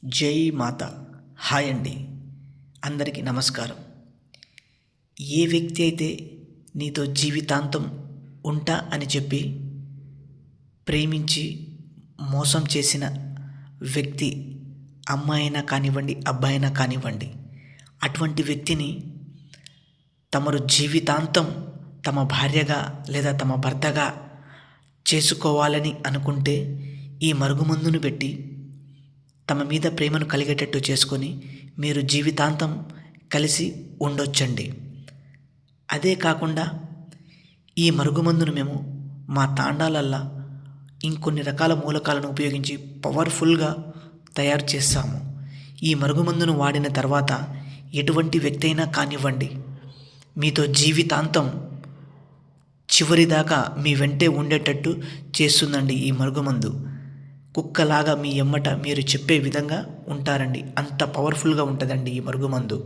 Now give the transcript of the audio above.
జై మాత. హాయ్ అండి, అందరికీ నమస్కారం. ఏ వ్యక్తి అయితే నీతో జీవితాంతం ఉంటా అని చెప్పి ప్రేమించి మోసం చేసిన వ్యక్తి అమ్మాయినా కానివ్వండి, అబ్బాయినా కానివ్వండి, అటువంటి వ్యక్తిని తమరు జీవితాంతం తమ భార్యగా లేదా తమ భర్తగా చేసుకోవాలని అనుకుంటే ఈ మరుగుమందును పెట్టి తమ మీద ప్రేమను కలిగేటట్టు చేసుకొని మీరు జీవితాంతం కలిసి ఉండొచ్చండి. అదే కాకుండా ఈ మరుగుమందును మేము మా తాండాలల్లా ఇంకొన్ని రకాల మూలకాలను ఉపయోగించి పవర్ఫుల్గా తయారు చేస్తాము. ఈ మరుగుమందును వాడిన తర్వాత ఎటువంటి వ్యక్తి అయినా కానివ్వండి, మీతో జీవితాంతం చివరిదాకా మీ వెంటే ఉండేటట్టు చేస్తుందండి. ఈ మరుగుమందు కుక్కలాగా మీ ఎమ్మట మీరు చెప్పే విధంగా ఉంటారండి. అంత పవర్ఫుల్గా ఉంటుందండి ఈ మరుగుమందు.